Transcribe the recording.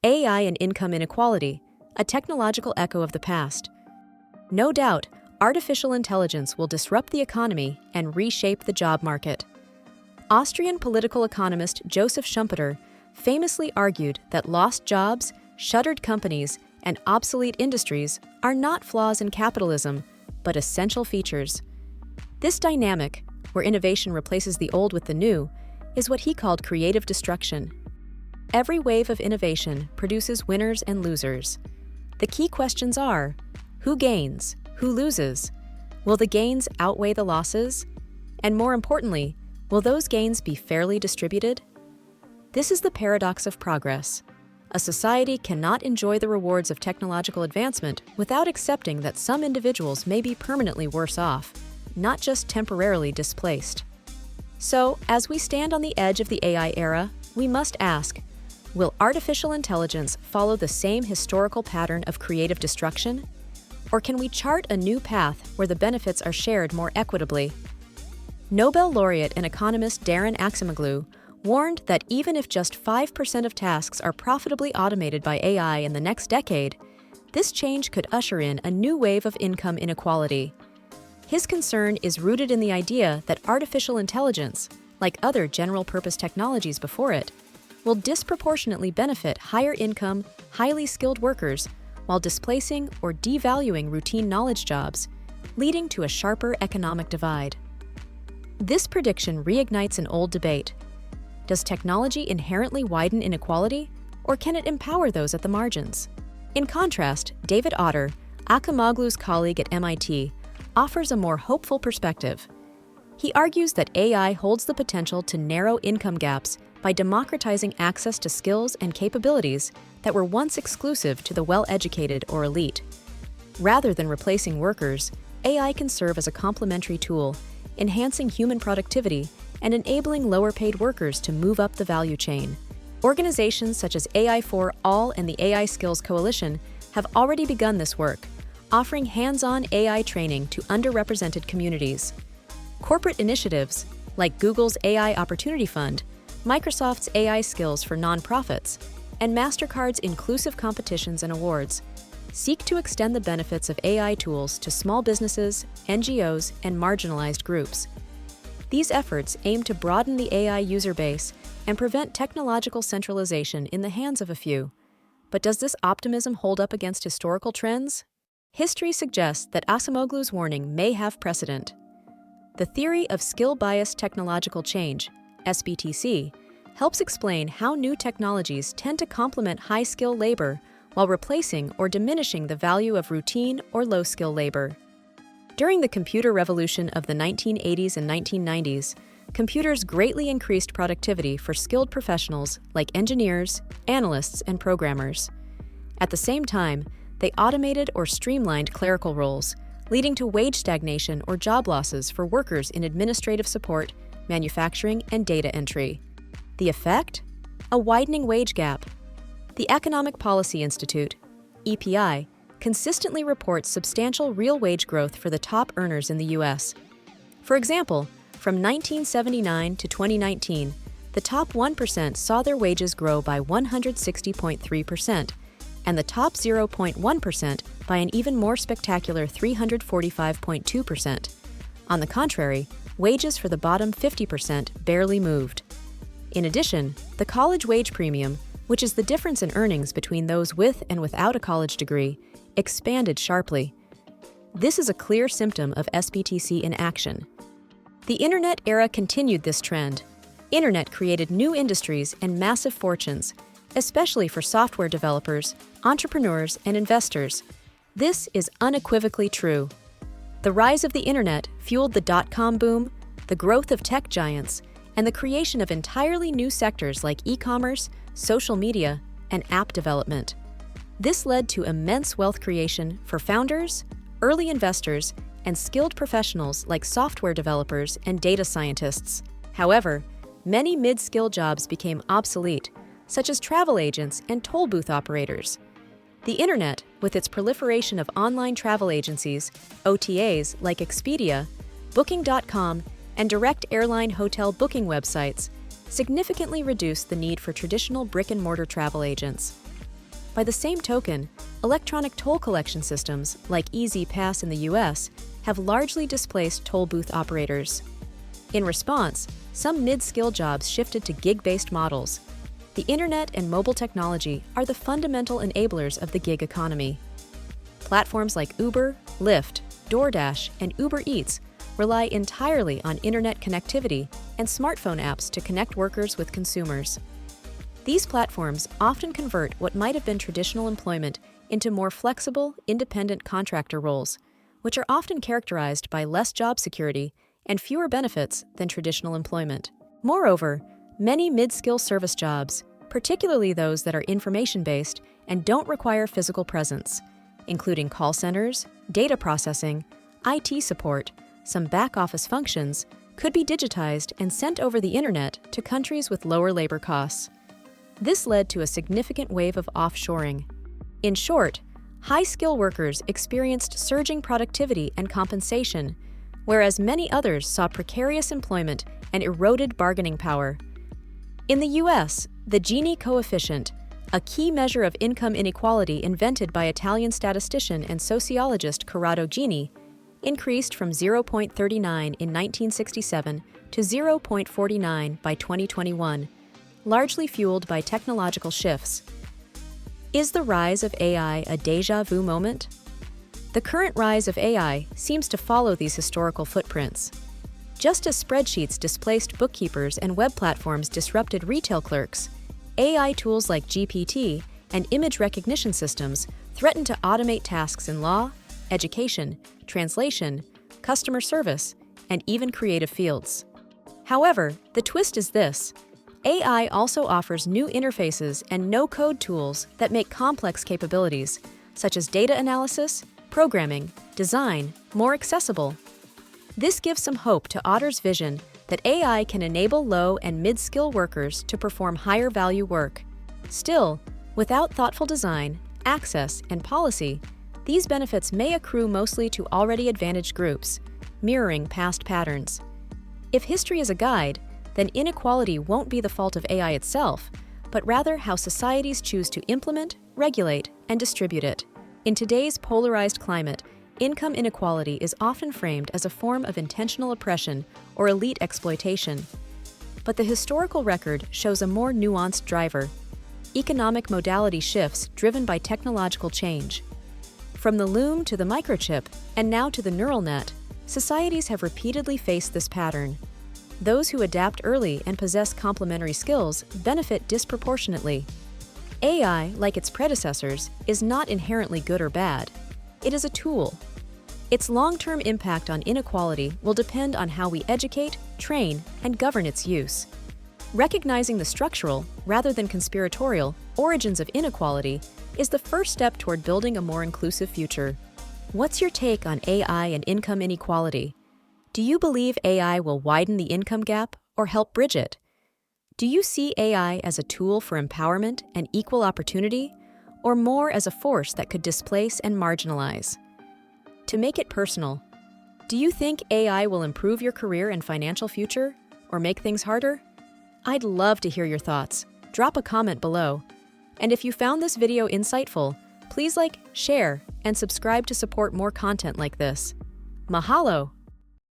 AI and income inequality, a technological echo of the past. No doubt, artificial intelligence will disrupt the economy and reshape the job market. Austrian political economist Joseph Schumpeter famously argued that lost jobs, shuttered companies, and obsolete industries are not flaws in capitalism, but essential features. This dynamic, where innovation replaces the old with the new, is what he called creative destruction. Every wave of innovation produces winners and losers. The key questions are: who gains? Who loses? Will the gains outweigh the losses? And more importantly, will those gains be fairly distributed? This is the paradox of progress. A society cannot enjoy the rewards of technological advancement without accepting that some individuals may be permanently worse off, not just temporarily displaced. So, as we stand on the edge of the AI era, we must ask, will artificial intelligence follow the same historical pattern of creative destruction? Or can we chart a new path where the benefits are shared more equitably? Nobel laureate and economist Darren Acemoglu warned that even if just 5% of tasks are profitably automated by AI in the next decade, this change could usher in a new wave of income inequality. His concern is rooted in the idea that artificial intelligence, like other general-purpose technologies before it, will disproportionately benefit higher-income, highly skilled workers while displacing or devaluing routine knowledge jobs, leading to a sharper economic divide. This prediction reignites an old debate. Does technology inherently widen inequality, or can it empower those at the margins? In contrast, David Otter, Acemoglu's colleague at MIT, offers a more hopeful perspective. He argues that AI holds the potential to narrow income gaps by democratizing access to skills and capabilities that were once exclusive to the well-educated or elite. Rather than replacing workers, AI can serve as a complementary tool, enhancing human productivity and enabling lower-paid workers to move up the value chain. Organizations such as AI for All and the AI Skills Coalition have already begun this work, offering hands-on AI training to underrepresented communities. Corporate initiatives, like Google's AI Opportunity Fund, Microsoft's AI Skills for Nonprofits, and MasterCard's inclusive competitions and awards, seek to extend the benefits of AI tools to small businesses, NGOs, and marginalized groups. These efforts aim to broaden the AI user base and prevent technological centralization in the hands of a few. But does this optimism hold up against historical trends? History suggests that Acemoglu's warning may have precedent. The theory of skill-biased technological change, SBTC, helps explain how new technologies tend to complement high-skill labor while replacing or diminishing the value of routine or low-skill labor. During the computer revolution of the 1980s and 1990s, computers greatly increased productivity for skilled professionals like engineers, analysts, and programmers. At the same time, they automated or streamlined clerical roles, leading to wage stagnation or job losses for workers in administrative support, manufacturing, and data entry. The effect? A widening wage gap. The Economic Policy Institute, EPI, consistently reports substantial real wage growth for the top earners in the U.S. For example, from 1979 to 2019, the top 1% saw their wages grow by 160.3%, and the top 0.1% by an even more spectacular 345.2%. On the contrary, wages for the bottom 50% barely moved. In addition, the college wage premium, which is the difference in earnings between those with and without a college degree, expanded sharply. This is a clear symptom of SBTC in action. The Internet era continued this trend. Internet created new industries and massive fortunes, especially for software developers, entrepreneurs, and investors. This is unequivocally true. The rise of the Internet fueled the dot-com boom, the growth of tech giants, and the creation of entirely new sectors like e-commerce, social media, and app development. This led to immense wealth creation for founders, early investors, and skilled professionals like software developers and data scientists. However, many mid-skill jobs became obsolete, such as travel agents and toll booth operators. The Internet, with its proliferation of online travel agencies, OTAs like Expedia, Booking.com, and direct airline hotel booking websites, significantly reduced the need for traditional brick-and-mortar travel agents. By the same token, electronic toll collection systems, like Easy Pass in the US, have largely displaced toll booth operators. In response, some mid-skill jobs shifted to gig-based models. The internet and mobile technology are the fundamental enablers of the gig economy. Platforms like Uber, Lyft, DoorDash, and Uber Eats rely entirely on internet connectivity and smartphone apps to connect workers with consumers. These platforms often convert what might have been traditional employment into more flexible, independent contractor roles, which are often characterized by less job security and fewer benefits than traditional employment. Moreover, many mid-skill service jobs, particularly those that are information-based and don't require physical presence, including call centers, data processing, IT support, some back-office functions, could be digitized and sent over the internet to countries with lower labor costs. This led to a significant wave of offshoring. In short, high-skill workers experienced surging productivity and compensation, whereas many others saw precarious employment and eroded bargaining power. In the US, the Gini coefficient, a key measure of income inequality invented by Italian statistician and sociologist Corrado Gini, increased from 0.39 in 1967 to 0.49 by 2021, largely fueled by technological shifts. Is the rise of AI a déjà vu moment? The current rise of AI seems to follow these historical footprints. Just as spreadsheets displaced bookkeepers and web platforms disrupted retail clerks, AI tools like GPT and image recognition systems threaten to automate tasks in law, education, translation, customer service, and even creative fields. However, the twist is this: AI also offers new interfaces and no-code tools that make complex capabilities, such as data analysis, programming, design, more accessible. This gives some hope to Otter's vision that AI can enable low and mid-skill workers to perform higher-value work. Still, without thoughtful design, access, and policy, these benefits may accrue mostly to already advantaged groups, mirroring past patterns. If history is a guide, then inequality won't be the fault of AI itself, but rather how societies choose to implement, regulate, and distribute it. In today's polarized climate, income inequality is often framed as a form of intentional oppression or elite exploitation. But the historical record shows a more nuanced driver: economic modality shifts driven by technological change. From the loom to the microchip, and now to the neural net, societies have repeatedly faced this pattern. Those who adapt early and possess complementary skills benefit disproportionately. AI, like its predecessors, is not inherently good or bad. It is a tool. Its long-term impact on inequality will depend on how we educate, train, and govern its use. Recognizing the structural, rather than conspiratorial, origins of inequality is the first step toward building a more inclusive future. What's your take on AI and income inequality? Do you believe AI will widen the income gap or help bridge it? Do you see AI as a tool for empowerment and equal opportunity, or more as a force that could displace and marginalize? To make it personal, do you think AI will improve your career and financial future, or make things harder? I'd love to hear your thoughts. Drop a comment below. And if you found this video insightful, please like, share, and subscribe to support more content like this. Mahalo!